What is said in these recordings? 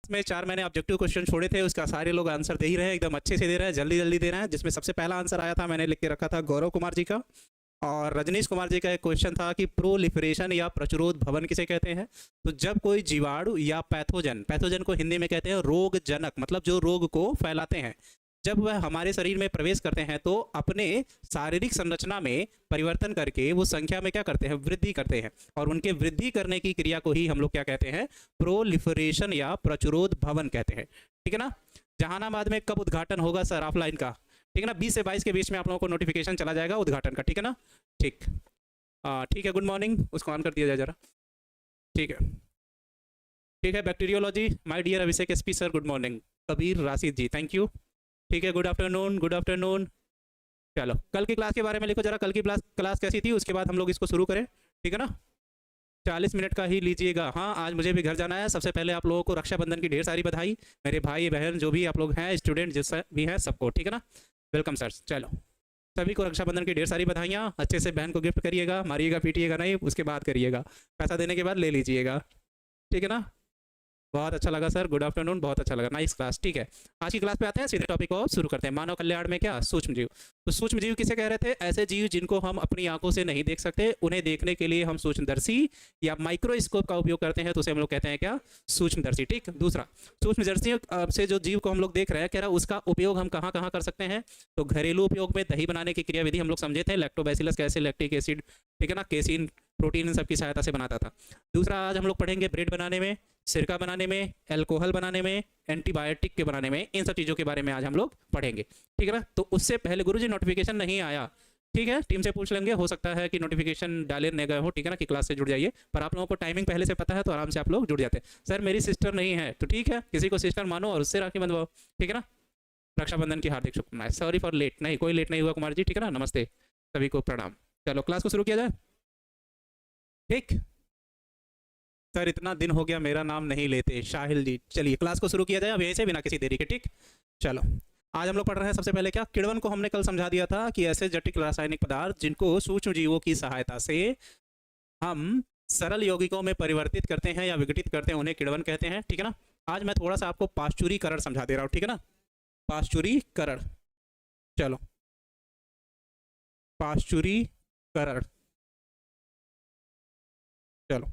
Last में 4 मैंने objective question छोड़े थे, उसका सारे लोग आंसर दे ही रहे हैं, एकदम अच्छे से दे रहे हैं, जल्दी जल्दी दे रहे हैं। जिसमें सबसे पहला आंसर आया था, मैंने लिख के रखा था गौरव कुमार जी का, और रजनीश कुमार जी का एक क्वेश्चन था कि प्रोलिफरेशन या प्रचुरोद भवन किसे कहते हैं। तो जब कोई जीवाणु या पैथोजन, पैथोजन को हिंदी में कहते हैं रोगजनक, मतलब जो रोग को फैलाते हैं, जब वह हमारे शरीर में प्रवेश करते हैं तो अपने शारीरिक संरचना में परिवर्तन करके वो संख्या में क्या करते हैं, वृद्धि करते हैं, और उनके वृद्धि करने की क्रिया को ही हम लोग क्या कहते हैं, प्रोलिफरेशन या प्रचुरोद भवन कहते हैं। ठीक है ना। जहानाबाद में कब उद्घाटन होगा सर ऑफलाइन का? ठीक है ना, 20 से 22 के बीच में आप लोगों को नोटिफिकेशन चला जाएगा उद्घाटन का। ठीक है ना। ठीक, ठीक है, गुड मॉर्निंग, उसको ऑन कर दिया जाए जरा। ठीक है, ठीक है। Bacteriology my dear Abhishek SP sir, good morning. Kabir Rashid ji, thank you. ठीक है, गुड आफ्टरनून, गुड आफ्टरनून। चलो, कल की क्लास के बारे में लिखो जरा, कल की क्लास कैसी थी, उसके बाद हम लोग इसको शुरू करें। ठीक है ना। 40 मिनट का ही लीजिएगा। हाँ, आज मुझे भी घर जाना है। सबसे पहले आप लोगों को रक्षाबंधन की ढेर सारी बधाई, मेरे भाई बहन जो भी आप लोग हैं, स्टूडेंट जिससे भी हैं, सबको। ठीक है ना, वेलकम सर। चलो, सभी को रक्षाबंधन की ढेर सारी बधाइयाँ। अच्छे से बहन को गिफ्ट करिएगा, मारिएगा पीटिएगा नहीं, उसके बाद करिएगा, पैसा देने के बाद ले लीजिएगा। ठीक है ना। बहुत अच्छा लगा सर, गुड आफ्टरनून, बहुत अच्छा लगा, नाइस क्लास। ठीक है, आज की क्लास पे आते हैं, सीधे टॉपिक को शुरू करते हैं। मानव कल्याण में क्या, सूक्ष्म जीव। तो सूक्ष्म जीव किसे कह रहे थे? ऐसे जीव जिनको हम अपनी आंखों से नहीं देख सकते, उन्हें देखने के लिए हम सूक्ष्मदर्शी या माइक्रोस्कोप का उपयोग करते हैं, तो उसे हम लोग कहते हैं क्या, सूक्ष्मदर्शी। ठीक, दूसरा, सूक्ष्मदर्शी से जो जीव को हम लोग देख रहे हैं, कह रहा है उसका उपयोग हम कहाँ कहाँ कर सकते हैं? तो घरेलू उपयोग में दही बनाने की क्रियाविधि हम लोग समझे थे, लैक्टोबैसिलस कैसे लैक्टिक एसिड, ठीक है ना, केसिन, प्रोटीन, इन सबकी सहायता से बनाता था। दूसरा, आज हम लोग पढ़ेंगे ब्रेड बनाने में, सिरका बनाने में, अल्कोहल बनाने में, एंटीबायोटिक के बनाने में, इन सब चीज़ों के बारे में आज हम लोग पढ़ेंगे। ठीक है ना। तो उससे पहले गुरुजी नोटिफिकेशन नहीं आया, ठीक है, टीम से पूछ लेंगे, हो सकता है कि नोटिफिकेशन डाले नहीं गए हो, ठीक है ना, कि क्लास से जुड़ जाइए। पर आप लोगों को टाइमिंग पहले से पता है तो आराम से आप लोग जुड़ जाते हैं। सर मेरी सिस्टर नहीं है, तो ठीक है, किसी को सिस्टर मानो और उससे राखी बंधवाओ। ठीक है ना। रक्षाबंधन की हार्दिक शुभकामनाएं। सॉरी फॉर लेट, नहीं कोई लेट नहीं हुआ कुमार जी, ठीक है ना, नमस्ते, सभी को प्रणाम। चलो, क्लास को शुरू किया जाए। ठीक सर, इतना दिन हो गया मेरा नाम नहीं लेते, शाहिल जी। चलिए, क्लास को शुरू किया जाए अब यहीं से, बिना किसी देरी के। ठीक, चलो, आज हम लोग पढ़ रहे हैं सबसे पहले क्या, किण्वन को हमने कल समझा दिया था कि ऐसे जटिल रासायनिक पदार्थ जिनको सूक्ष्म जीवों की सहायता से हम सरल यौगिकों में परिवर्तित करते हैं या विघटित करते हैं, उन्हें किण्वन कहते हैं। ठीक है ना। आज मैं थोड़ा सा आपको पाश्चुरीकरण समझा दे रहा हूँ, ठीक है ना, पाश्चुरीकरण। चलो, पाश्चुरीकरण, चलो,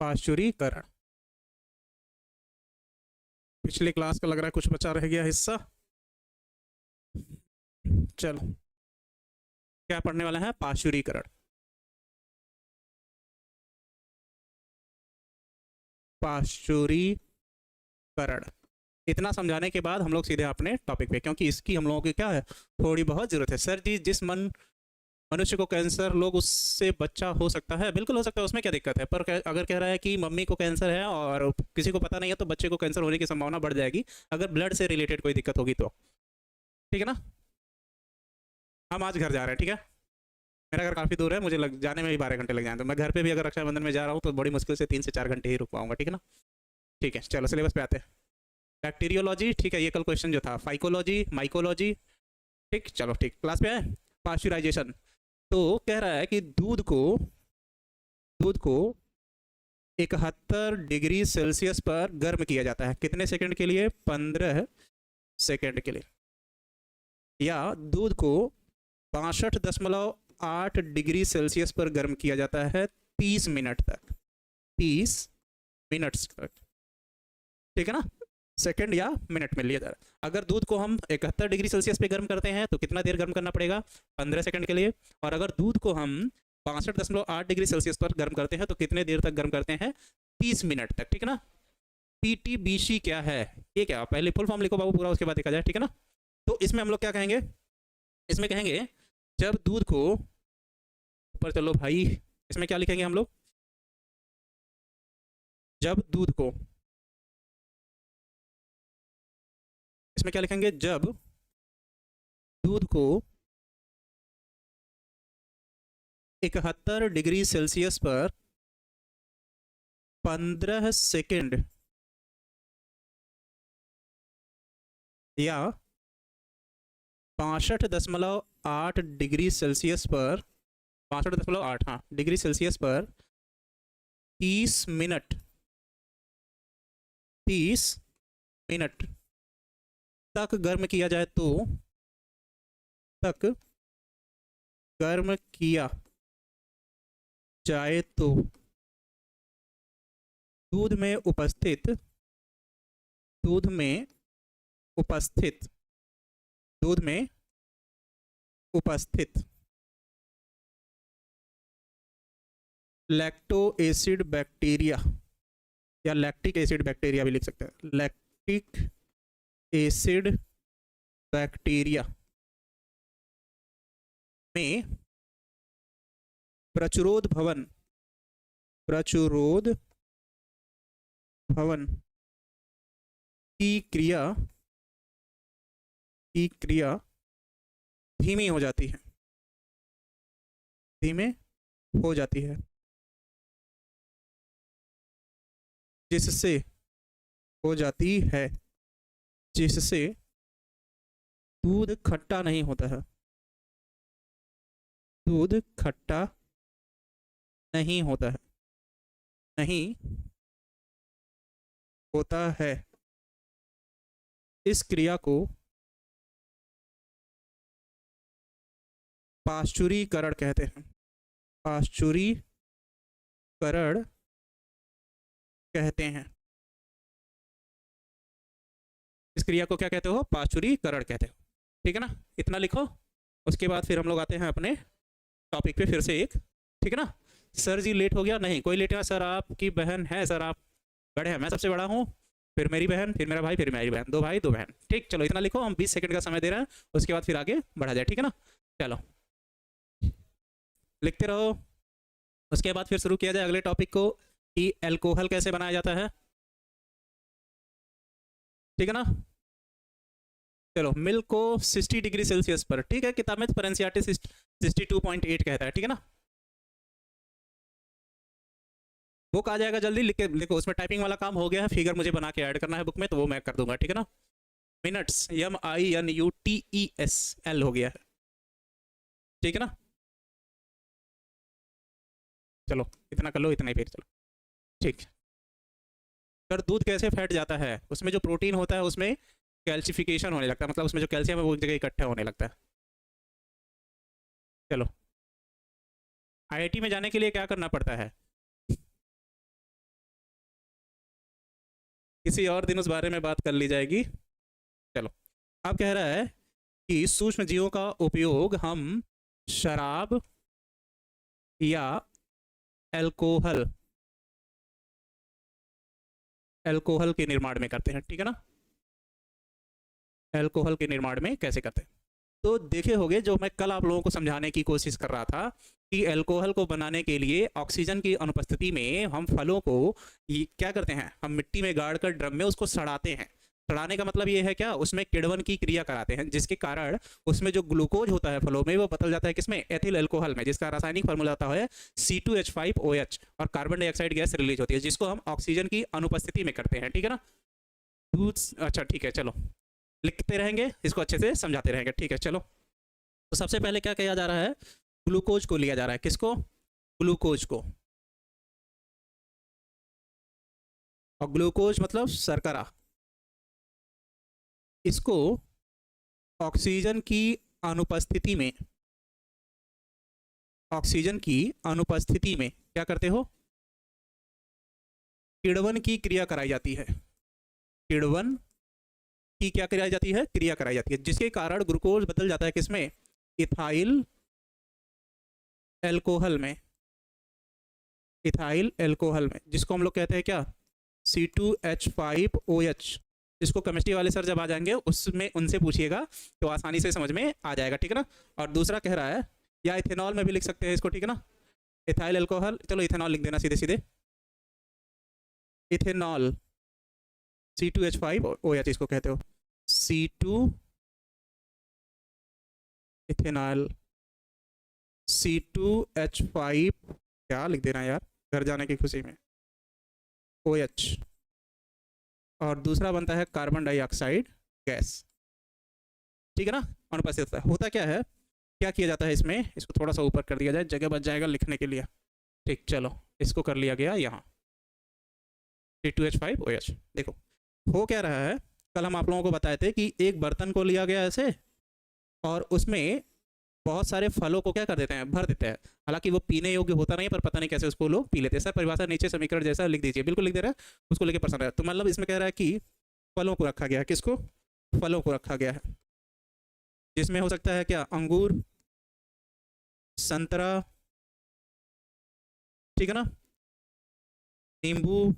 पाश्चुरीकरण। पिछले क्लास का लग रहा है कुछ बचा रह गया हिस्सा। चलो, क्या पढ़ने वाला है, पाश्चुरीकरण। पाश्चुरीकरण, इतना समझाने के बाद हम लोग सीधे अपने टॉपिक पे, क्योंकि इसकी हम लोगों की क्या है, थोड़ी बहुत जरूरत है। सर जी, जिस मनुष्य को कैंसर, लोग उससे बच्चा हो सकता है, बिल्कुल हो सकता है, उसमें क्या दिक्कत है। पर अगर कह रहा है कि मम्मी को कैंसर है और किसी को पता नहीं है, तो बच्चे को कैंसर होने की संभावना बढ़ जाएगी अगर ब्लड से रिलेटेड कोई दिक्कत होगी तो। ठीक है ना। हम आज घर जा रहे हैं, ठीक है, मेरा घर काफ़ी दूर है, मुझे जाने में भी 12 घंटे लग जाएंगे। तो मैं घर पे भी अगर रक्षाबंधन में जा रहा हूँ तो बड़ी मुश्किल से 3 से 4 घंटे ही रुक पाऊंगा। ठीक है ना। ठीक है, चलो सिलेबस पे आते हैं। बैक्टीरियोलॉजी, ठीक है, ये कल क्वेश्चन जो था, फाइकोलॉजी, माइकोलॉजी। ठीक, चलो ठीक, क्लास पे आए। पाश्चुराइजेशन, तो कह रहा है कि दूध को 71 डिग्री सेल्सियस पर गर्म किया जाता है, कितने सेकंड के लिए, 15 सेकंड के लिए। या दूध को 62.8 डिग्री सेल्सियस पर गर्म किया जाता है 30 मिनट तक, 30 मिनट्स तक। ठीक है ना, सेकंड या मिनट में लिया जा रहा है। अगर दूध को हम 71 डिग्री सेल्सियस पे गर्म करते हैं तो कितना देर गर्म करना पड़ेगा, 15 सेकंड के लिए। और अगर दूध को हम 62.8 डिग्री सेल्सियस पर गर्म करते हैं तो कितने देर तक गर्म करते हैं, 30 मिनट तक। ठीक है ना। पीटीबीसी क्या है, ये क्या, पहले फुल फॉर्म लिखो बाबू पूरा, उसके बाद देखा जाए। ठीक है ना। तो इसमें हम लोग क्या कहेंगे, इसमें कहेंगे जब दूध को, ऊपर चलो भाई, इसमें क्या लिखेंगे हम लोग, जब दूध को, इसमें क्या लिखेंगे, जब दूध को 71 डिग्री सेल्सियस पर 15 सेकंड या 65.8 डिग्री सेल्सियस पर, 65.8 हाँ डिग्री सेल्सियस पर 30 मिनट 30 मिनट तक गर्म किया जाए तो गर्म किया जाए तो दूध में उपस्थित दूध में उपस्थित लैक्टो एसिड बैक्टीरिया या लैक्टिक एसिड बैक्टीरिया भी लिख सकते हैं, लैक्टिक एसिड बैक्टीरिया में प्रचुरोद भवन की क्रिया धीमी हो जाती है जिससे दूध खट्टा नहीं होता है इस क्रिया को पाश्चुरीकरण कहते हैं। इस क्रिया को क्या कहते हो? पाश्चुरीकरण कहते हो। ठीक है ना, इतना लिखो। उसके बाद फिर हम लोग आते हैं अपने टॉपिक पे फिर से एक, ठीक है ना। सर जी लेट हो गया? नहीं कोई लेट नहीं। सर आपकी बहन है, सर आप बड़े हैं, मैं सबसे बड़ा हूँ, फिर मेरी बहन, फिर मेरा भाई, फिर मेरी बहन, 2 भाई 2 बहन। ठीक, चलो इतना लिखो। हम 20 सेकंड का समय दे रहे हैं, उसके बाद फिर आगे बढ़ा जाए, ठीक है ना। चलो लिखते रहो। उसके बाद फिर शुरू किया जाए अगले टॉपिक को कि अल्कोहल कैसे बनाया जाता है, ठीक है ना। चलो, मिल्क को 60 डिग्री सेल्सियस पर, ठीक है, किताब में पर एनसीईआरटी 62.8 कहता है, ठीक है ना। बुक आ जाएगा जल्दी, लिख के लिखो। उसमें टाइपिंग वाला काम हो गया है, फिगर मुझे बना के ऐड करना है बुक में, तो वो मैं कर दूंगा, ठीक है ना। मिनट्स MINUTESL हो गया है, ठीक है ना। चलो इतना कर लो, इतना ही फिर चलो, ठीक। फिर दूध कैसे फैट जाता है? उसमें जो प्रोटीन होता है उसमें कैल्शिफिकेशन होने लगता है, मतलब उसमें जो कैल्शियम है वो एक जगह इकट्ठा होने लगता है। चलो, IIT में जाने के लिए क्या करना पड़ता है? किसी और दिन उस बारे में बात कर ली जाएगी। चलो, अब कह रहा है कि सूक्ष्म जीवों का उपयोग हम शराब या अल्कोहल के निर्माण में करते हैं, ठीक है ना। अल्कोहल के निर्माण में कैसे करते हैं? तो देखे होंगे, जो मैं कल आप लोगों को समझाने की कोशिश कर रहा था कि अल्कोहल को बनाने के लिए ऑक्सीजन की अनुपस्थिति में हम फलों को क्या करते हैं, हम मिट्टी में गाड़ कर ड्रम में उसको सड़ाते हैं। सड़ाने का मतलब ये है क्या, उसमें किण्वन की क्रिया कराते हैं, जिसके कारण उसमें जो ग्लूकोज होता है फलों में वो बदल जाता है किसमें? एथिल अल्कोहल में, जिसका रासायनिक फार्मूला होता है C2H5OH, और कार्बन डाइऑक्साइड गैस रिलीज होती है, जिसको हम ऑक्सीजन की अनुपस्थिति में करते हैं, ठीक है ना। अच्छा ठीक है, चलो लिखते रहेंगे, इसको अच्छे से समझाते रहेंगे, ठीक है। चलो, तो सबसे पहले क्या किया जा रहा है? ग्लूकोज को लिया जा रहा है। किसको? ग्लूकोज को। और ग्लूकोज मतलब शर्करा। इसको ऑक्सीजन की अनुपस्थिति में क्या करते हो? किण्वन की क्रिया कराई जाती है। किण्वन की क्या कराई जाती है? क्रिया कराई जाती है, जिसके कारण ग्लूकोज बदल जाता है किसमें? इथाइल अल्कोहल में। जिसको हम लोग कहते हैं क्या? C2H5OH। इसको केमिस्ट्री वाले सर जब आ जाएंगे उसमें उनसे पूछिएगा तो आसानी से समझ में आ जाएगा, ठीक है ना। और दूसरा कह रहा है, या इथेनॉल में भी लिख सकते हैं इसको, ठीक है ना। इथाइल अल्कोहल, चलो इथेनॉल लिख देना सीधे सीधे। इथेनॉल C2H5OH इसको कहते हो। C2 इथेनॉल C2H5 क्या लिख देना यार, घर जाने की खुशी में, OH। और दूसरा बनता है कार्बन डाइऑक्साइड गैस, ठीक है ना। अनुपस्थित होता है। होता क्या है, क्या किया जाता है इसमें? इसको थोड़ा सा ऊपर कर दिया जाए, जगह बच जाएगा लिखने के लिए। ठीक, चलो इसको कर लिया गया यहाँ C2H5OH। देखो हो क्या रहा है, कल हम आप लोगों को बताए थे कि एक बर्तन को लिया गया ऐसे और उसमें बहुत सारे फलों को क्या कर देते हैं, भर देते हैं। हालांकि वो पीने योग्य होता नहीं, पर पता नहीं कैसे उसको लोग पी लेते हैं। सर परिभाषा नीचे समीकरण जैसा लिख दीजिए। बिल्कुल लिख दे रहा है, उसको लेके पसंद है। तो मतलब इसमें कह रहा है कि फलों को रखा गया है। किसको? फलों को रखा गया है, जिसमें हो सकता है क्या, अंगूर, संतरा, ठीक है ना, नींबू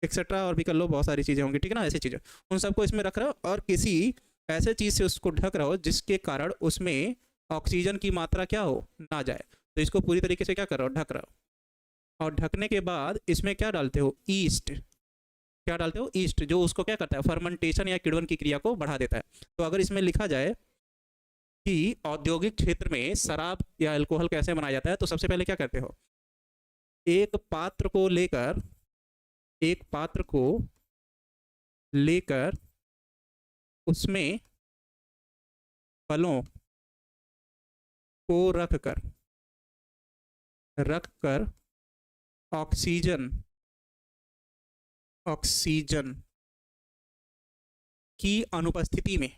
एक्सेट्रा, और भी कर लो, बहुत सारी चीज़ें होंगी, ठीक है ना, ऐसी चीज़ें। उन सबको इसमें रख रहा हो और किसी ऐसे चीज़ से उसको ढक रहा हो जिसके कारण उसमें ऑक्सीजन की मात्रा क्या हो, ना जाए। तो इसको पूरी तरीके से क्या कर रहा हो, ढक रहा हो। और ढकने के बाद इसमें क्या डालते हो, ईस्ट। क्या डालते हो, ईस्ट, जो उसको क्या करता है, फर्मेंटेशन या किण्वन की क्रिया को बढ़ा देता है। तो अगर इसमें लिखा जाए कि औद्योगिक क्षेत्र में शराब या अल्कोहल कैसे बनाया जाता है, तो सबसे पहले क्या करते हो, एक पात्र को लेकर उसमें फलों को रखकर ऑक्सीजन की अनुपस्थिति में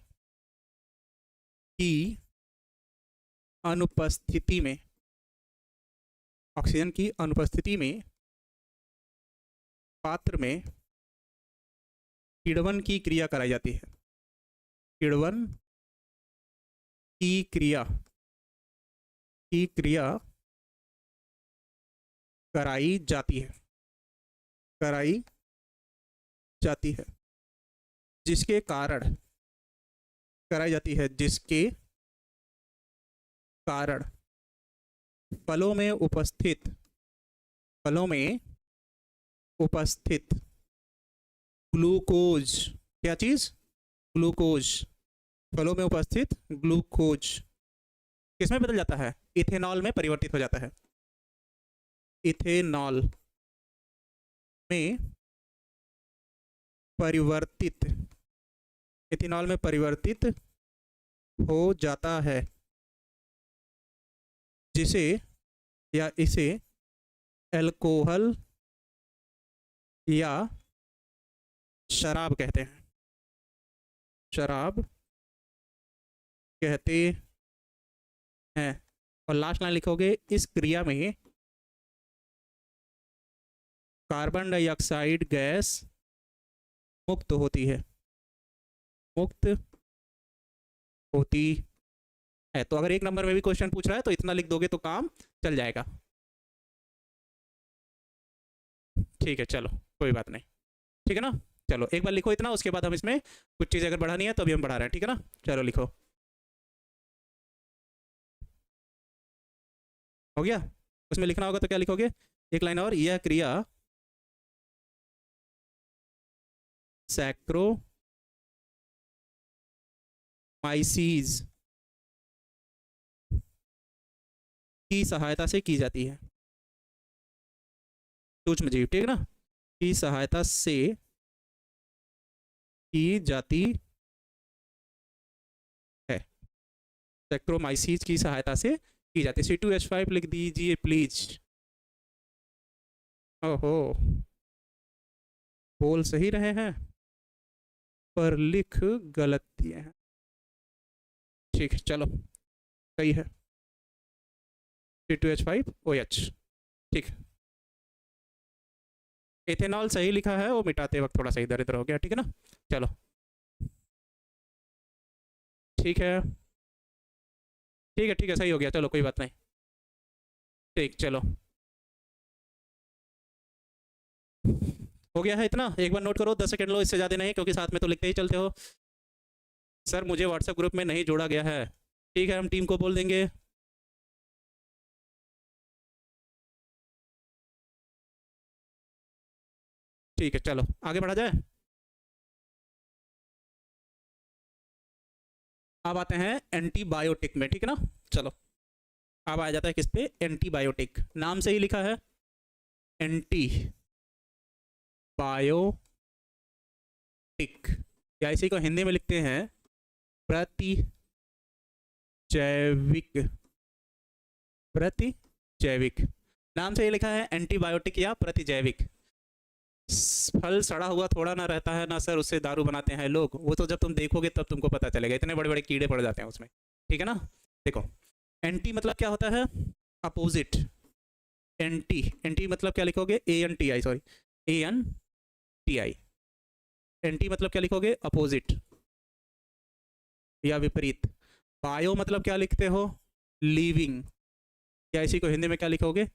ऑक्सीजन की अनुपस्थिति में पात्र में किण्वन की क्रिया कराई जाती है। किण्वन की क्रिया कराई जाती है जिसके कारण फलों में उपस्थित ग्लूकोज, क्या चीज, ग्लूकोज, फलों में उपस्थित ग्लूकोज किसमें बदल जाता है, इथेनॉल में परिवर्तित हो जाता है। इथेनॉल में परिवर्तित हो जाता है, जिसे या इसे अल्कोहल या शराब कहते हैं। और लास्ट लाइन लिखोगे, इस क्रिया में कार्बन डाइऑक्साइड गैस मुक्त होती है। तो अगर एक नंबर में भी क्वेश्चन पूछ रहा है तो इतना लिख दोगे तो काम चल जाएगा। ठीक है, चलो कोई बात नहीं, ठीक है ना। चलो एक बार लिखो इतना, उसके बाद हम इसमें कुछ चीज़ें अगर बढ़ानी है तो अभी हम बढ़ा रहे हैं, ठीक है ना। चलो लिखो, हो गया। उसमें लिखना होगा तो क्या लिखोगे, एक लाइन और, यह क्रिया सैक्रोमाइसीज की सहायता से की जाती है। सूक्ष्म जीव, ठीक है ना, की सहायता से की जाती है। सैक्रोमाइसीज की सहायता से की जाती है। C2H5 लिख दीजिए प्लीज। ओहो, बोल सही रहे हैं पर लिख गलत दिए हैं। ठीक है, चलो सही है, C2H5OH, ठीक है। इथेनॉल सही लिखा है, वो मिटाते वक्त थोड़ा सा इधर इधर हो गया, ठीक है ना। चलो ठीक है, ठीक है, सही हो गया, चलो कोई बात नहीं। ठीक, चलो हो गया है इतना। एक बार नोट करो, 10 सेकंड लो, इससे ज़्यादा नहीं, क्योंकि साथ में तो लिखते ही चलते हो। सर मुझे व्हाट्सएप ग्रुप में नहीं जोड़ा गया है, ठीक है, हम टीम को बोल देंगे। ठीक है, चलो आगे बढ़ा जाए। अब आते हैं एंटीबायोटिक में, ठीक है ना। चलो अब आ जाता है किस पे, एंटीबायोटिक। नाम से ही लिखा है एंटी बायोटिक, या इसी को हिंदी में लिखते हैं प्रतिजैविक। नाम से ये लिखा है एंटीबायोटिक या प्रतिजैविक। फल सड़ा हुआ थोड़ा ना रहता है ना सर, उससे दारू बनाते हैं लोग, वो तो जब तुम देखोगे तब तुमको पता चलेगा, इतने बड़े बड़े कीड़े पड़ जाते हैं उसमें, ठीक है ना। देखो एंटी मतलब क्या होता है, अपोजिट। एंटी, एंटी मतलब क्या लिखोगे, A N T I, sorry A N T I. Anti मतलब क्या लिखोगे, अपोजिट या विपरीत। बायो मतलब क्या लिखते हो, लिविंग, या इसी को हिंदी में क्या लिखोगे,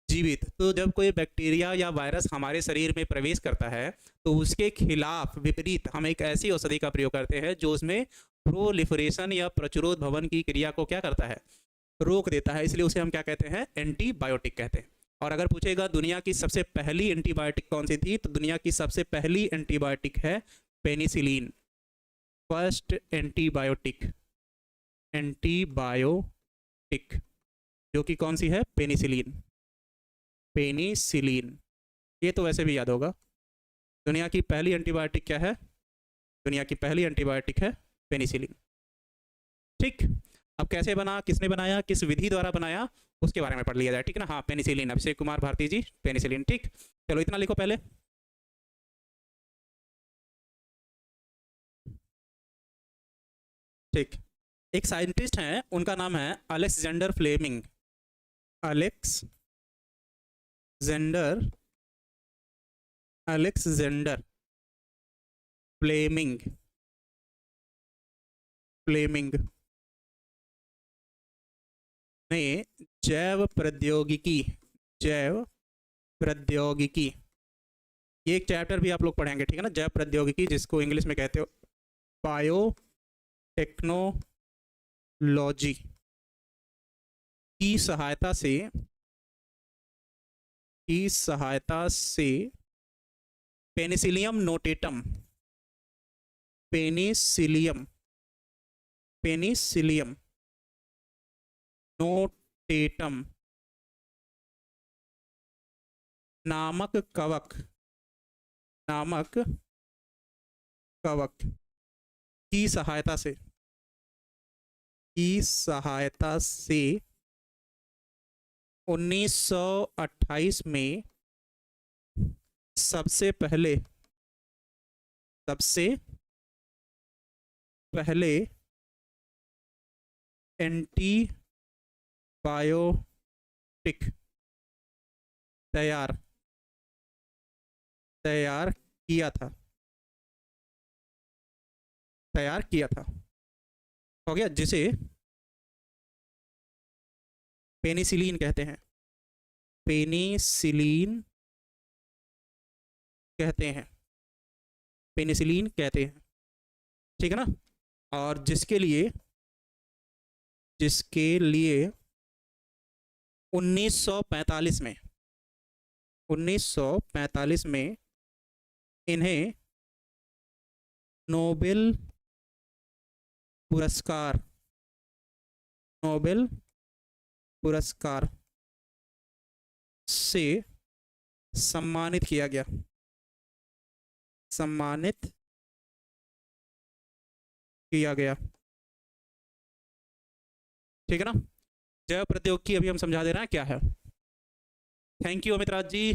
जीवित। तो जब कोई बैक्टीरिया या वायरस हमारे शरीर में प्रवेश करता है तो उसके खिलाफ विपरीत हम एक ऐसी औषधि का प्रयोग करते हैं जो उसमें प्रोलिफरेशन या प्रचुरोद भवन की क्रिया को क्या करता है, रोक देता है, इसलिए उसे हम क्या कहते हैं, एंटीबायोटिक कहते हैं। और अगर पूछेगा दुनिया की सबसे पहली एंटीबायोटिक कौन सी थी, तो दुनिया की सबसे पहली एंटीबायोटिक है पेनिसिलिन। फर्स्ट एंटीबायोटिक, एंटीबायोटिक जो कि कौन सी है, पेनिसिलिन। पेनिसिलिन, ये तो वैसे भी याद होगा। दुनिया की पहली एंटीबायोटिक क्या है, दुनिया की पहली एंटीबायोटिक है पेनिसिलिन। ठीक, अब कैसे बना, किसने बनाया, किस विधि द्वारा बनाया, उसके बारे में पढ़ लिया जाए, ठीक है ना। हाँ पेनिसिलिन, अभिषेक कुमार भारती जी, पेनिसिलिन, ठीक। चलो इतना लिखो पहले। ठीक, एक साइंटिस्ट हैं, उनका नाम है अलेक्जेंडर फ्लेमिंग। अलेक्जेंडर फ्लेमिंग ने जैव प्रौद्योगिकी, ये एक चैप्टर भी आप लोग पढ़ेंगे, ठीक है ना, जैव प्रौद्योगिकी, जिसको इंग्लिश में कहते हो बायोटेक्नोलॉजी की सहायता से पेनिसिलियम नोटेटम, पेनिसिलियम नोटेटम नामक कवक की सहायता से 1928 में सबसे पहले एंटीबायोटिक तैयार किया था, हो गया, जिसे पेनिसिलिन कहते हैं, पेनिसिलिन कहते हैं, ठीक है ना। और जिसके लिए 1945 में इन्हें नोबेल पुरस्कार से सम्मानित किया गया, ठीक है ना। जैव प्रौद्योगिकी अभी हम समझा दे रहे हैं क्या है। Thank you Amit Raj ji,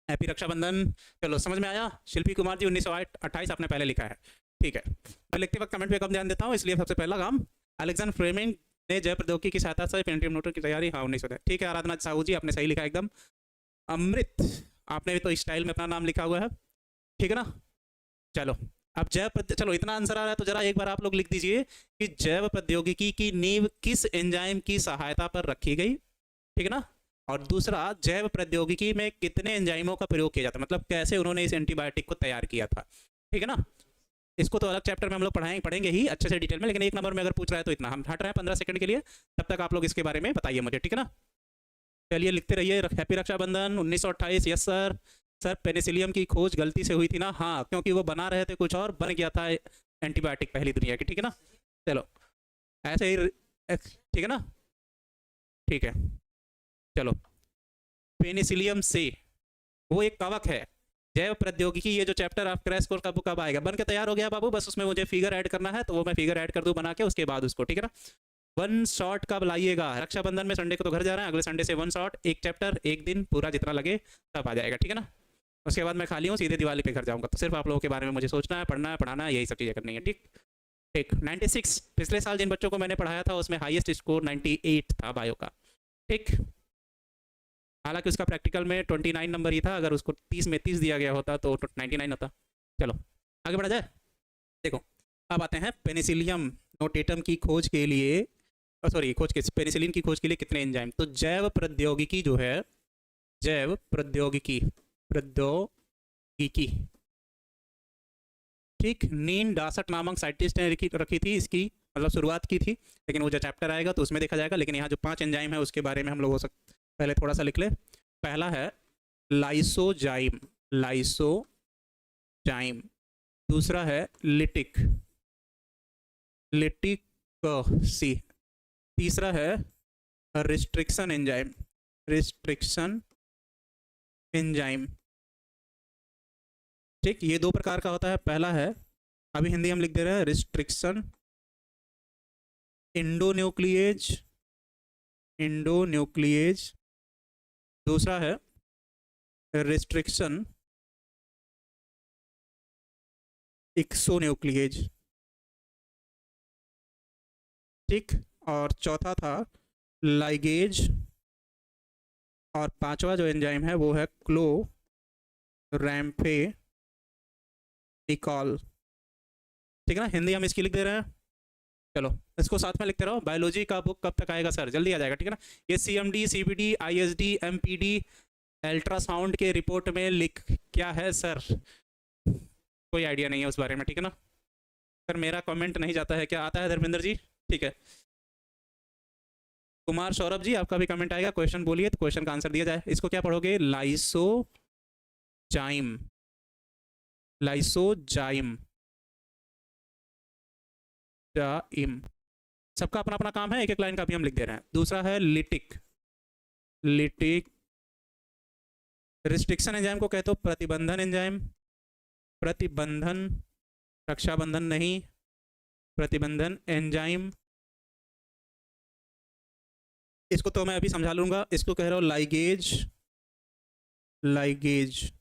happy Rakshabandhan. चलो समझ में आया। शिल्पी कुमार जी 1928 आपने पहले लिखा है, ठीक है। मैं लिखते वक्त कमेंट पे कम ध्यान देता हूँ, इसलिए सबसे पहला काम अलेक्जेंडर फ्लेमिंग ने जैव प्रौद्योगिकी की सहायता से पेनिसिलिन नोटेटम की तैयारी, हाँ 1900, ठीक है। आराधना साहू जी आपने सही लिखा एकदम। अमृत, आपने भी तो स्टाइल में अपना नाम लिखा हुआ है, ठीक है ना। चलो अब चलो इतना आंसर आ रहा है तो जरा एक बार आप लोग लिख दीजिए कि जैव प्रौद्योगिकी की नींव किस एंजाइम की सहायता पर रखी गई, ठीक है ना। और दूसरा, जैव प्रौद्योगिकी में कितने एंजाइमों का प्रयोग किया जाता है, मतलब कैसे उन्होंने इस एंटीबायोटिक को तैयार किया था, ठीक है ना। इसको तो अलग चैप्टर में हम लोग पढ़ेंगे ही अच्छे से डिटेल में, लेकिन एक नंबर में अगर पूछ रहा है तो इतना हम हट रहे हैं 15 सेकंड के लिए, तब तक आप लोग इसके बारे में बताइए मुझे, ठीक है ना। चलिए लिखते रहिए, happy Rakshabandhan. 1928, yes sir. Sir penicillium की खोज गलती से हुई थी ना, हाँ, क्योंकि वो बना रहे थे कुछ और, बन गया था एंटीबायोटिक पहली दुनिया की, ठीक है ना। चलो ऐसे ही, ठीक है ना, ठीक है। चलो पेनिसिलियम से, वो एक कवक है, जैव प्रौद्योगिकी, ये जो चैप्टर आप क्रैश कोर्स का बुक कब आएगा, बन के तैयार हो गया बाबू, बस उसमें मुझे फिगर ऐड करना है, तो वो मैं फिगर ऐड कर दूं बना के, उसके बाद उसको, ठीक है ना। वन शॉट कब लाइएगा? रक्षाबंधन में संडे को तो घर जा रहे हैं, अगले संडे से वन शॉट, एक चैप्टर, एक दिन पूरा जितना लगे तब आ जाएगा, ठीक है ना। उसके बाद मैं खाली हूँ, सीधे दिवाली पे घर जाऊँगा। तो सिर्फ आप लोगों के बारे में मुझे सोचना है, पढ़ना है, पढ़ाना है, यही सब चीज़ें करनी है, ठीक। ठीक 96 पिछले साल जिन बच्चों को मैंने पढ़ाया था उसमें हाईएस्ट स्कोर 98 था बायो का, ठीक। हालांकि उसका प्रैक्टिकल में 29 नंबर ही था, अगर उसको 30 में 30 दिया गया होता तो 99 होता। चलो आगे बढ़ा जाए। देखो अब आते हैं पेनिसिलियम नोटेटम की खोज के लिए, सॉरी खोज के पेनिसिलिन की खोज के लिए कितने एंजाइम। तो जैव प्रौद्योगिकी जो है, जैव प्रौद्योगिकी प्रौद्योगिकी ठीक, नीन डासट नामक साइंटिस्ट ने रखी थी इसकी, मतलब शुरुआत की थी, लेकिन वो जो चैप्टर आएगा तो उसमें देखा जाएगा। लेकिन यहाँ जो 5 एंजाइम है उसके बारे में हम लोग हो सकते पहले थोड़ा सा लिख ले। पहला है लाइसोजाइम, लाइसोजाइम। दूसरा है लिटिक, लिटिक। तीसरा है रिस्ट्रिक्शन एंजाइम, रिस्ट्रिक्शन एंजाइम, ठीक। ये 2 प्रकार का होता है। पहला है, अभी हिंदी हम लिख दे रहे हैं, रिस्ट्रिक्शन इंडोन्यूक्लिएज, इंडोन्यूक्लिएज। दूसरा है रिस्ट्रिक्शन एक्सोन्यूक्लिएज, ठीक। और चौथा था लाइगेज, और 5वां जो एंजाइम है वो है क्लोरैम्फेनिकॉल, ठीक है ना। हिंदी हम इसकी लिख दे रहे हैं। चलो इसको साथ में लिखते रहो। बायोलॉजी का बुक कब तक आएगा सर? जल्दी आ जाएगा, ठीक है ना। ये CMD, CBD, ISD, MPD, ultrasound के रिपोर्ट में लिख क्या है सर? कोई आइडिया नहीं है उस बारे में, ठीक है ना सर। मेरा कमेंट नहीं जाता है क्या? आता है धर्मेंद्र जी, ठीक है। कुमार सौरभ जी आपका भी कमेंट आएगा, क्वेश्चन बोलिए तो क्वेश्चन का आंसर दिया जाए। इसको क्या पढ़ोगे? लाइसोजाइम, लाइसोजाइम, जाइम। सबका अपना अपना काम है, एक एक लाइन का भी हम लिख दे रहे हैं। दूसरा है लिटिक, लिटिक। रिस्ट्रिक्शन एंजाइम को कहते हो प्रतिबंधन एंजाइम, प्रतिबंधन, रक्षाबंधन नहीं, प्रतिबंधन एंजाइम। इसको तो मैं अभी समझा लूंगा। इसको कह रहा हूँ लाइगेज, लाइगेज।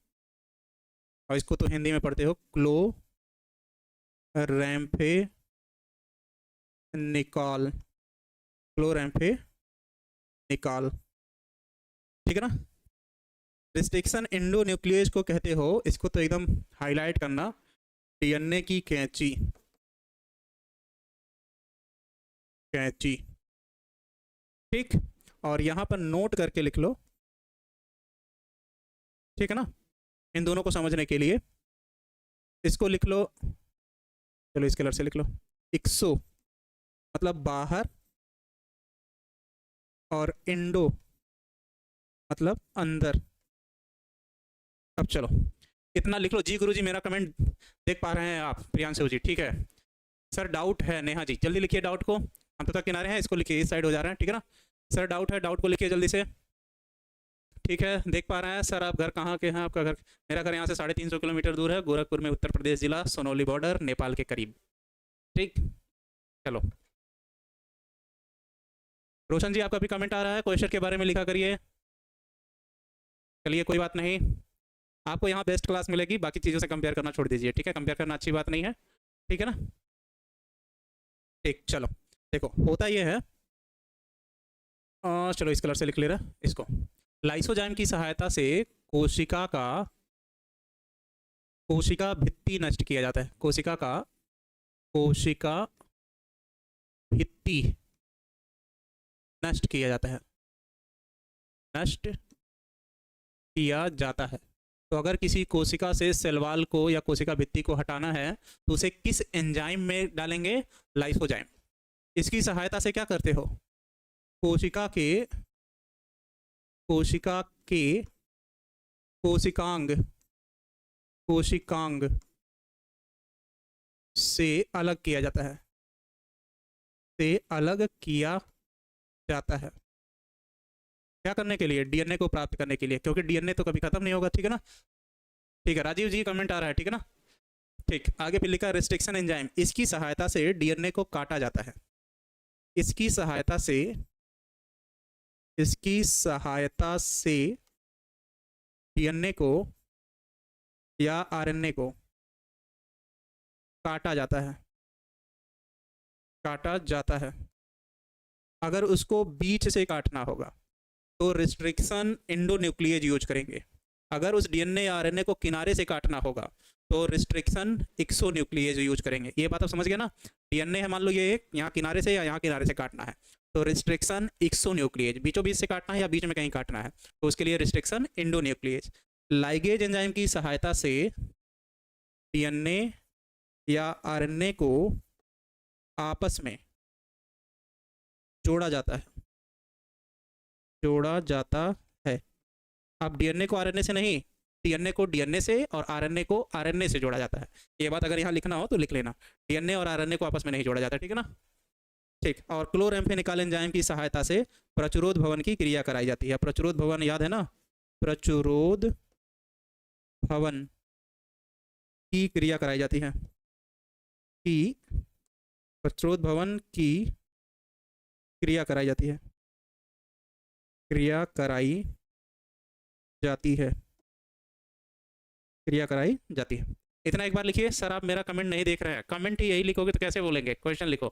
और इसको तो हिंदी में पढ़ते हो क्लोरैम्फेनिकॉल, क्लोरैम्फेनिकॉल, ठीक है ना। रिस्ट्रिक्शन इंडोन्यूक्लिएज को कहते हो, इसको तो एकदम हाईलाइट करना, DNA की कैंची, कैंची, ठीक। और यहाँ पर नोट करके लिख लो, ठीक है ना, इन दोनों को समझने के लिए। इसको लिख लो, चलो इस कलर से लिख लो। एक्सो मतलब बाहर, और इंडो मतलब अंदर। अब चलो इतना लिख लो। जी गुरु जी मेरा कमेंट देख पा रहे हैं आप? प्रियांशु जी, ठीक है सर। डाउट है नेहा जी, जल्दी लिखिए डाउट को। हम तो तक किनारे हैं, इसको लिखिए, इस साइड हो जा रहे हैं, ठीक है ना सर। डाउट है, डाउट को लिखिए जल्दी से, ठीक है। देख पा रहे हैं सर आप? घर कहाँ के हैं आपका? घर, मेरा घर यहाँ से 350 किलोमीटर दूर है, गोरखपुर में, उत्तर प्रदेश जिला, सोनौली बॉर्डर, नेपाल के करीब, ठीक। चलो रोशन जी आपका भी कमेंट आ रहा है, क्वेश्चन के बारे में लिखा करिए। चलिए कोई बात नहीं, आपको यहाँ बेस्ट क्लास मिलेगी, बाकी चीज़ों से कंपेयर करना छोड़ दीजिए, ठीक है। कंपेयर करना अच्छी बात नहीं है, ठीक है ना, ठीक। चलो देखो होता ये है, चलो इस कलर से लिख ले रहा इसको। लाइसोजाइम की सहायता से कोशिका का, कोशिका भित्ति नष्ट किया जाता है, कोशिका का, कोशिका भित्ति नष्ट किया जाता है, नष्ट किया जाता है। तो अगर किसी कोशिका से सेल वॉल को या कोशिका भित्ति को हटाना है तो उसे किस एंजाइम में डालेंगे? लाइसोजाइम। इसकी सहायता से क्या करते हो? कोशिका के, कोशिका के कोशिकांग, कोशिकांग से अलग किया जाता है, से अलग किया जाता है। क्या करने के लिए? DNA को प्राप्त करने के लिए, क्योंकि DNA तो कभी खत्म नहीं होगा, ठीक है ना। ठीक है राजीव जी कमेंट आ रहा है, ठीक है ना। ठीक, आगे फिर लिखा रिस्ट्रिक्शन एंजाइम, इसकी सहायता से DNA को काटा जाता है, इसकी सहायता से डीएनए को या आरएनए को काटा जाता है। अगर उसको बीच से काटना होगा तो रिस्ट्रिक्शन एंडोन्यूक्लियेज यूज करेंगे। अगर उस डीएनए या आरएनए को किनारे से काटना होगा तो रिस्ट्रिक्शन एक्सोन्यूक्लियेज यूज करेंगे। ये बात आप समझ गए ना। डीएनए है, मान लो ये यहाँ किनारे से या यहाँ किनारे से काटना है तो रिस्ट्रिक्शन एक्सोन्यूक्लियेज, बीचों बीच से काटना है या बीच में कहीं काटना है तो उसके लिए रिस्ट्रिक्शन एंडोन्यूक्लियेज। लाइगेज एंजाइम की सहायता से डीएनए या आरएनए को आपस में जोड़ा जाता है। अब डीएनए को आरएनए से नहीं, डीएनए को डीएनए से और आरएनए को आरएनए से जोड़ा जाता है। ये बात अगर यहाँ लिखना हो तो लिख लेना, डीएनए और आरएनए को आपस में नहीं जोड़ा जाता, ठीक है ना। ठीक। और क्लोरम्फेनिकल एंजाइम की सहायता से प्रचुरोध भवन की क्रिया कराई जाती है। प्रचुरोध भवन याद है ना, प्रचुरोध भवन की क्रिया कराई जाती है, कि प्रचुरोध भवन की क्रिया कराई जाती है, क्रिया कराई जाती है। इतना एक बार लिखिए। सर आप मेरा कमेंट नहीं देख रहे हैं, कमेंट ही यही लिखोगे तो कैसे बोलेंगे, क्वेश्चन लिखो,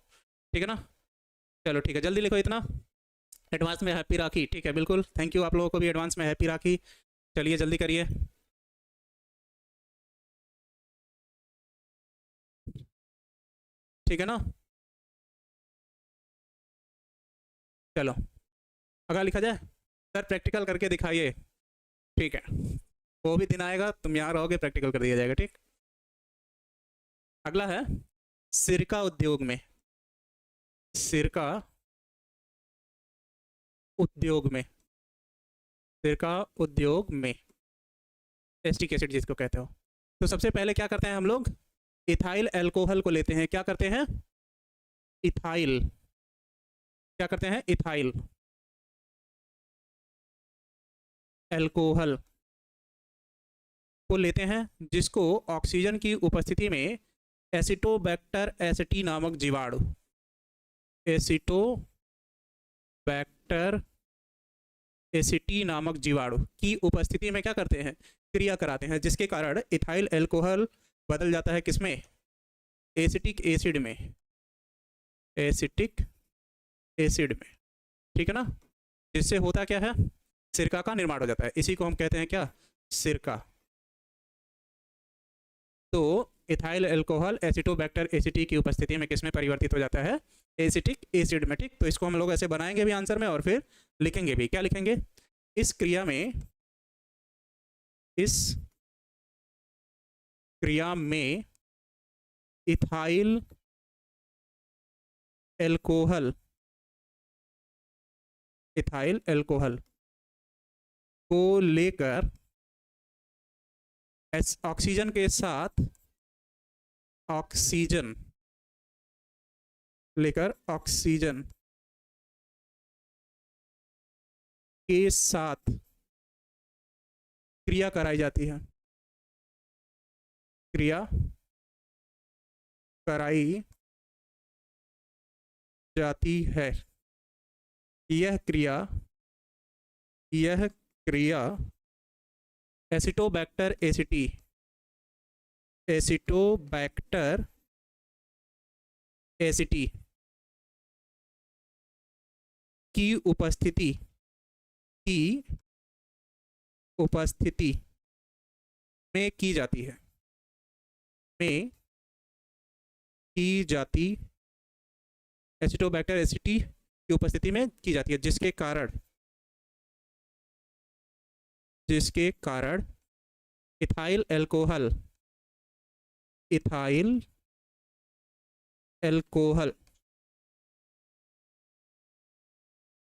ठीक है ना। चलो ठीक है, जल्दी लिखो इतना। एडवांस में हैप्पी राखी, ठीक है बिल्कुल, थैंक यू आप लोगों को भी एडवांस में हैप्पी राखी। चलिए जल्दी करिए। ठीक है ना। चलो अगर लिखा जाए, सर प्रैक्टिकल करके दिखाइए, ठीक है। वो भी दिन आएगा तुम यहाँ रहोगे, प्रैक्टिकल कर दिया जाएगा, ठीक। अगला है सिरका उद्योग में, सिरका उद्योग में एसिटिक एसिड जिसको कहते हो। तो सबसे पहले क्या करते हैं हम लोग, इथाइल अल्कोहल को लेते हैं। क्या करते हैं, इथाइल, क्या करते हैं, इथाइल अल्कोहल को लेते हैं, जिसको ऑक्सीजन की उपस्थिति में एसिटोबैक्टर एसिटी नामक जीवाणु, एसिटोबैक्टर एसिटी नामक जीवाणु की उपस्थिति में क्या करते हैं, क्रिया कराते हैं, जिसके कारण इथाइल अल्कोहल बदल जाता है किसमें, एसिटिक एसिड में, एसिटिक एसिड में, ठीक है ना। जिससे होता क्या है, सिरका का निर्माण हो जाता है। इसी को हम कहते हैं क्या, सिरका। तो इथाइल अल्कोहल एसिटोबैक्टर एसिटी की उपस्थिति में किसमें परिवर्तित हो जाता है, एसिटिक एसिड में, ठीक। तो इसको हम लोग ऐसे बनाएंगे भी आंसर में और फिर लिखेंगे भी। क्या लिखेंगे, इस क्रिया में इथाइल अल्कोहल को लेकर ऑक्सीजन के साथ ऑक्सीजन के साथ क्रिया कराई जाती है, क्रिया कराई जाती है। यह क्रिया एसिटोबैक्टर एसिटी की उपस्थिति में की जाती एसिटोबैक्टर एसिटी की उपस्थिति में की जाती है, जिसके कारण इथाइल अल्कोहल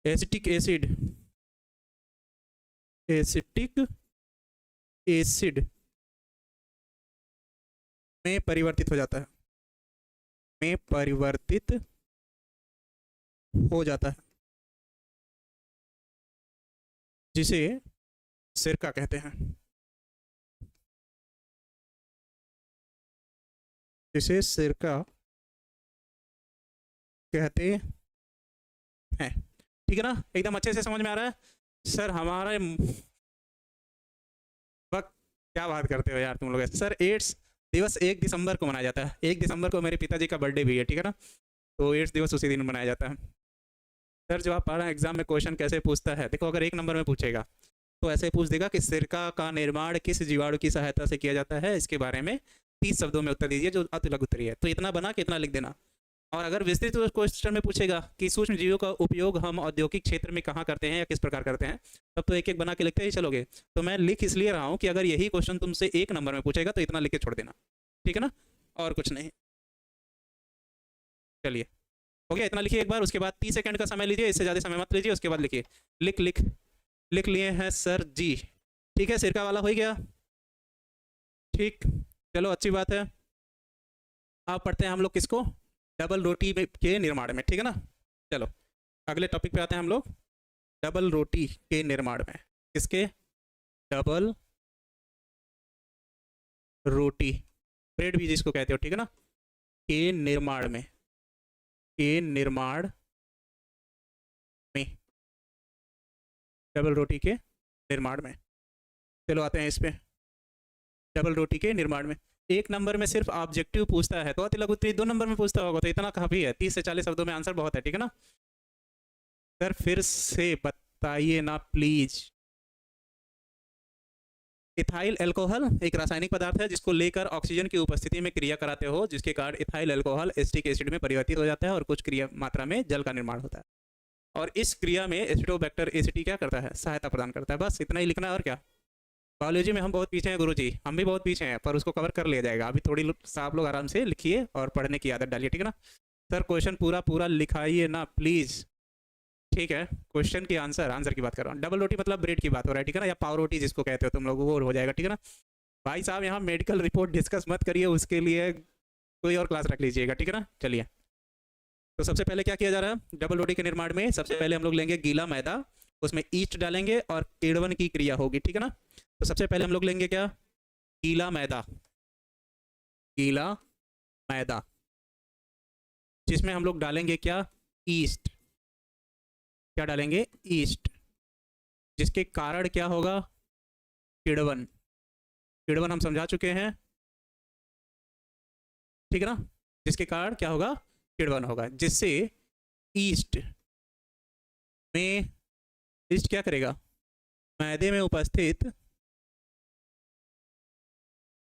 एसिटिक एसिड में परिवर्तित हो जाता है, जिसे सिरका कहते हैं, जिसे सिरका कहते हैं। ठीक है ना, एकदम अच्छे से समझ में आ रहा है? सर हमारे वक्त क्या बात करते हो यार तुम लोग। सर एड्स दिवस 1 दिसंबर को मनाया जाता है। 1 दिसंबर को मेरे पिताजी का बर्थडे भी है, ठीक है ना, तो एड्स दिवस उसी दिन मनाया जाता है। सर जो आप पढ़ रहे हैं एग्जाम में क्वेश्चन कैसे पूछता है, देखो अगर 1 नंबर में पूछेगा तो ऐसे पूछ देगा कि सिरका का निर्माण किस जीवाणु की सहायता से किया जाता है, इसके बारे में 30 शब्दों में उत्तर दीजिए, जो अति लघु उत्तरीय है। तो इतना बना के इतना लिख देना। और अगर विस्तृत क्वेश्चन में पूछेगा कि सूक्ष्म जीवों का उपयोग हम औद्योगिक क्षेत्र में कहाँ करते हैं या किस प्रकार करते हैं, तब तो एक एक बना के लिखते ही चलोगे। तो मैं लिख इसलिए रहा हूँ कि अगर यही क्वेश्चन तुमसे 1 नंबर में पूछेगा तो इतना लिख के छोड़ देना, ठीक है ना, और कुछ नहीं। चलिए हो गया, इतना लिखिए एक बार, उसके बाद 30 सेकंड का समय लीजिए, इससे ज़्यादा समय मत लीजिए, उसके बाद लिखिए। लिख लिए हैं सर जी, ठीक है, सिरका वाला हो ही गया, ठीक, चलो अच्छी बात है। अब पढ़ते हैं हम लोग किसको, डबल रोटी के निर्माण में, ठीक है ना। चलो अगले टॉपिक पे आते हैं हम लोग, डबल रोटी के निर्माण में। किसके, डबल रोटी, ब्रेड भी जिसको कहते हो, ठीक है ना, के निर्माण में, के निर्माण में, डबल रोटी के निर्माण में। चलो आते हैं इस पे, डबल रोटी के निर्माण में। 1 नंबर में सिर्फ ऑब्जेक्टिव पूछता है, तो अति लघु उत्तरीय 2 नंबर में पूछता होगा, तो इतना काफी है, 30 से 40 शब्दों में आंसर बहुत है, ठीक है ना। सर फिर से बताइए ना प्लीज। इथाइल अल्कोहल एक रासायनिक पदार्थ है जिसको लेकर ऑक्सीजन की उपस्थिति में क्रिया कराते हो, जिसके कारण इथाइल अल्कोहल एसिटिक एसिड में परिवर्तित हो जाता है और कुछ क्रिया मात्रा में जल का निर्माण होता है। और इस क्रिया में एसिडोबैक्टर एसिटी क्या करता है, सहायता प्रदान करता है। बस इतना ही लिखना है, और क्या। बायोलॉजी में हम बहुत पीछे हैं गुरुजी, हम भी बहुत पीछे हैं, पर उसको कवर कर लिया जाएगा। अभी थोड़ी आप लोग आराम से लिखिए और पढ़ने की आदत डालिए, ठीक है ना। सर क्वेश्चन पूरा लिखाइए ना प्लीज़, ठीक है। क्वेश्चन की आंसर की बात कर रहा हूँ। डबल रोटी मतलब ब्रेड की बात हो रहा है, ठीक है ना, या पाव रोटी जिसको कहते हो तुम लोग, वो हो जाएगा, ठीक है ना। भाई साहब यहाँ मेडिकल रिपोर्ट डिस्कस मत करिए, उसके लिए कोई और क्लास रख लीजिएगा, ठीक है ना। चलिए तो सबसे पहले क्या किया जा रहा है डबल रोटी के निर्माण में, सबसे पहले हम लोग लेंगे गीला मैदा, उसमें ईस्ट डालेंगे और किण्वन की क्रिया होगी, ठीक है ना। तो सबसे पहले हम लोग लेंगे क्या, गीला मैदा, गीला मैदा, जिसमें हम लोग डालेंगे क्या, ईस्ट, क्या डालेंगे, ईस्ट, जिसके कारण क्या होगा, किण्वन, किण्वन हम समझा चुके हैं, ठीक है ना, जिसके कारण क्या होगा, किण्वन होगा, जिससे ईस्ट में, ईस्ट क्या करेगा, मैदे में उपस्थित,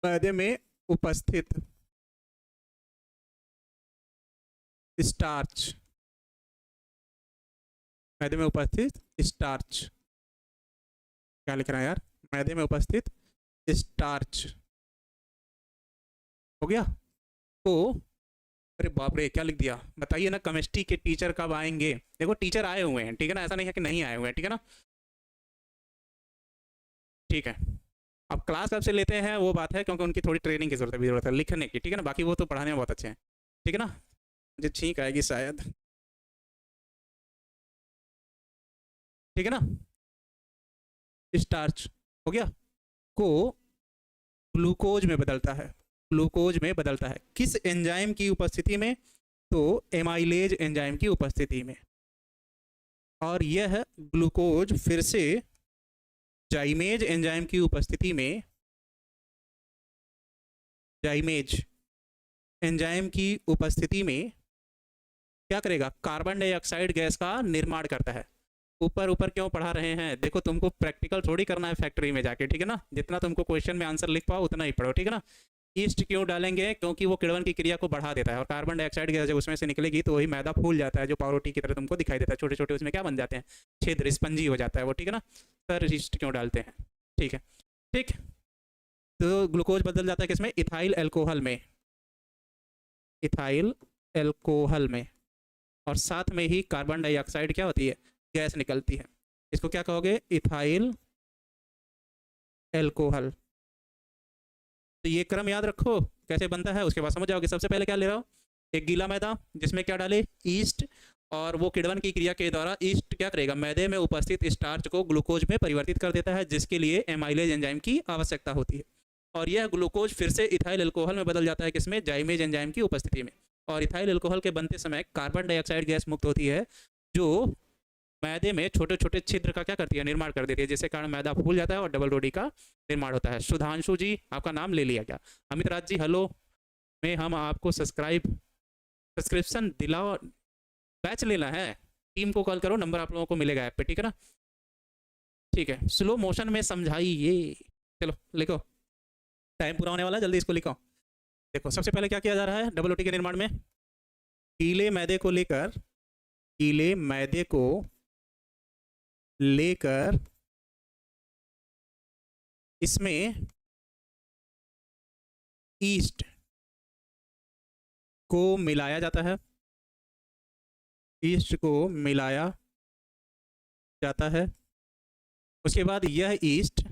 मैदे में उपस्थित स्टार्च, मैदे में उपस्थित स्टार्च, क्या लिख रहा है यार, मैदे में उपस्थित स्टार्च, हो गया। तो अरे बाप रे क्या लिख दिया, बताइए ना, केमिस्ट्री के टीचर कब आएंगे। देखो टीचर आए हुए हैं, ठीक है ना, ऐसा नहीं है कि नहीं आए हुए हैं, ठीक है ना, ठीक है। अब क्लास कब से लेते हैं वो बात है, क्योंकि उनकी थोड़ी ट्रेनिंग की जरूरत है लिखने की, ठीक है ना, बाकी वो तो पढ़ाने में बहुत अच्छे हैं, ठीक है ना। मुझे छींक आएगी शायद, ठीक है ना। स्टार्च हो गया, को ग्लूकोज में बदलता है, ग्लूकोज में बदलता है, किस एंजाइम की उपस्थिति में, तो एमाइलेज एंजाइम की उपस्थिति में। और यह ग्लूकोज फिर से जाइमेज एंजाइम की उपस्थिति में, जाइमेज एंजाइम की उपस्थिति में क्या करेगा, कार्बन डाइऑक्साइड गैस का निर्माण करता है। ऊपर ऊपर क्यों पढ़ा रहे हैं, देखो तुमको प्रैक्टिकल थोड़ी करना है फैक्ट्री में जाके, ठीक है ना, जितना तुमको क्वेश्चन में आंसर लिख पाओ उतना ही पढ़ो, ठीक है ना। ईस्ट क्यों डालेंगे, क्योंकि वो किण्वन की क्रिया को बढ़ा देता है, और कार्बन डाइऑक्साइड गैस जब उसमें से निकलेगी तो वही मैदा फूल जाता है, जो पावरोटी की तरह तुमको दिखाई देता है, छोटे छोटे उसमें क्या बन जाते हैं, छिद्र, स्पंजी हो जाता है वो, ठीक है ना। सर ईस्ट क्यों डालते हैं, ठीक है, ठीक। तो ग्लूकोज बदल जाता है किसमें, इथाइल अल्कोहल में, इथाइल अल्कोहल में, और साथ में ही कार्बन डाइऑक्साइड क्या होती है, गैस निकलती है। इसको क्या कहोगे, इथाइल अल्कोहल। तो ये क्रम याद रखो कैसे बनता है, उसके बाद समझ जाओगे। सबसे पहले क्या ले रहा हो, एक गीला मैदा जिसमें क्या डाले, ईस्ट, और वो किण्वन की क्रिया के द्वारा ईस्ट क्या करेगा, मैदे में उपस्थित स्टार्च को ग्लूकोज में परिवर्तित कर देता है, जिसके लिए एमाइलेज एंजाइम की आवश्यकता होती है। और यह ग्लूकोज फिर से इथाइल अल्कोहल में बदल जाता है किसमें, जाइमेज एंजाइम की उपस्थिति में। और इथाइल अल्कोहल के बनते समय कार्बन डाइऑक्साइड गैस मुक्त होती है, जो मैदे में छोटे छोटे छिद्र का क्या करती है, निर्माण कर देती है, जिससे कारण मैदा फूल जाता है और डबल रोटी का निर्माण होता है। सुधांशु जी आपका नाम ले लिया गया। अमित राज जी हेलो, में हम आपको सब्सक्रिप्शन दिलाओ, बैच लेना है, टीम को कॉल करो, नंबर आप लोगों को मिलेगा ऐप पे, ठीक है ना। ठीक है, स्लो मोशन में समझाइए। चलो लिखो, टाइम पूरा होने वाला है, जल्दी इसको लिखो। देखो सबसे पहले क्या किया जा रहा है डबल रोटी के निर्माण में, गीले मैदे को लेकर इसमें ईस्ट को मिलाया जाता है, ईस्ट को मिलाया जाता है। उसके बाद यह ईस्ट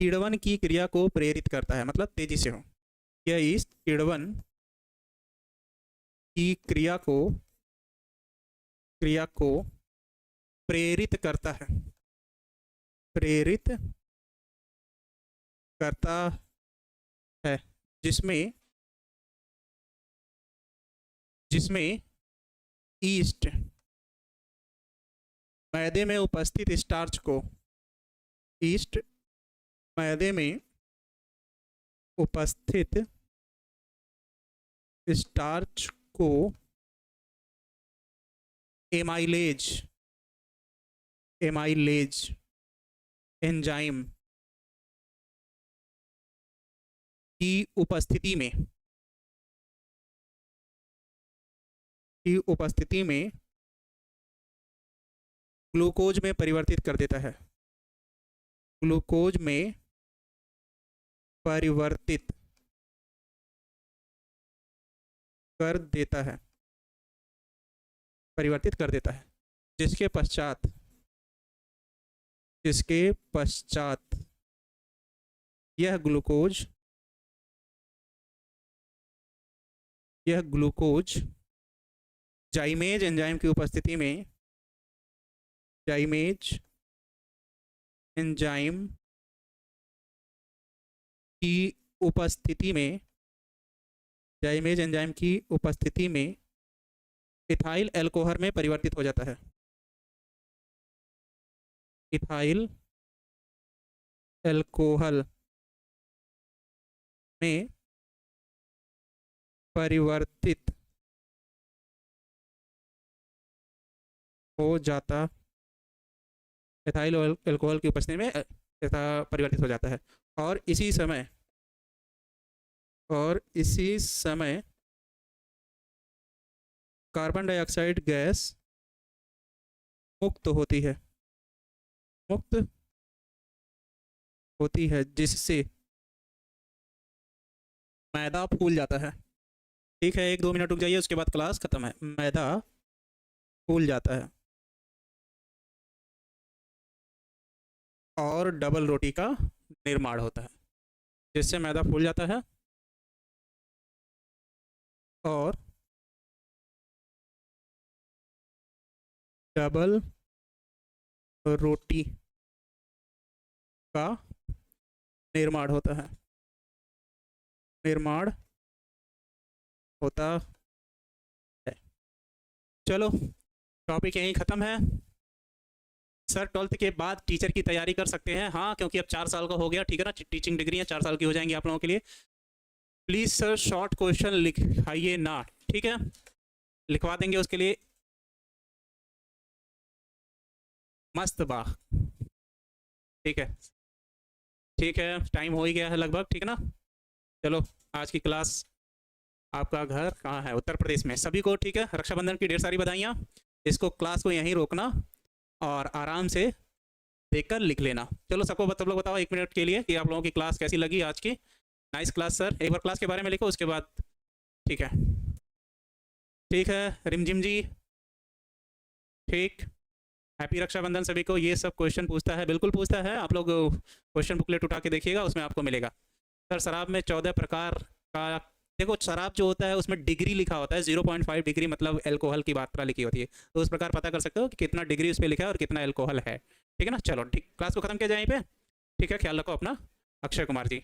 किण्वन की क्रिया को प्रेरित करता है, मतलब तेजी से हो, यह ईस्ट किण्वन की क्रिया को प्रेरित करता है, जिसमें ईस्ट मैदे में उपस्थित स्टार्च को एमाइलेज एंजाइम की उपस्थिति में ग्लूकोज में परिवर्तित कर देता है, परिवर्तित कर देता है, जिसके पश्चात यह ग्लूकोज जाइमेज एंजाइम की उपस्थिति में इथाइल अल्कोहल में परिवर्तित हो जाता है, इथाइल अल्कोहल में परिवर्तित हो जाता, इथाइल अल्कोहल की उपस्थिति में परिवर्तित हो जाता है। और इसी समय कार्बन डाइऑक्साइड गैस मुक्त होती है, जिससे मैदा फूल जाता है। ठीक है, 1-2 मिनट रुक जाइए, उसके बाद क्लास खत्म है। मैदा फूल जाता है और डबल रोटी का निर्माण होता है, जिससे मैदा फूल जाता है और डबल रोटी का निर्माण होता है, चलो टॉपिक यहीं ख़त्म है सर। 12th के बाद टीचर की तैयारी कर सकते हैं, हाँ, क्योंकि अब 4 साल का हो गया, ठीक है ना, टीचिंग डिग्रियाँ 4 साल की हो जाएंगी आप लोगों के लिए। प्लीज़ सर शॉर्ट क्वेश्चन लिखाइए ना, ठीक है, लिखवा देंगे उसके लिए। मस्त बाह, ठीक है, टाइम हो ही गया है लगभग, ठीक है ना। चलो आज की क्लास, आपका घर कहाँ है, उत्तर प्रदेश में, सभी को ठीक है, रक्षाबंधन की ढेर सारी बधाइयाँ। इसको क्लास को यहीं रोकना और आराम से देखकर लिख लेना। चलो सबको सब लोग बताओ 1 मिनट के लिए कि आप लोगों की क्लास कैसी लगी आज की। नाइस क्लास सर, एक बार क्लास के बारे में लिखो, उसके बाद ठीक है रिमझिम जी, ठीक, हैप्पी रक्षाबंधन सभी को। ये सब क्वेश्चन पूछता है, बिल्कुल पूछता है, आप लोग क्वेश्चन बुकलेट उठा के देखिएगा, उसमें आपको मिलेगा। सर शराब में 14 प्रकार का, देखो शराब जो होता है उसमें डिग्री लिखा होता है, 0.5 डिग्री मतलब अल्कोहल की मात्रा लिखी होती है, तो उस प्रकार पता कर सकते हो कि कितना डिग्री उस पर लिखा है और कितना अल्कोहल है, ठीक है ना। चलो ठीक, क्लास को खत्म किया जाए यहीं पे, ठीक है, ख्याल रखो अपना। अक्षय कुमार जी।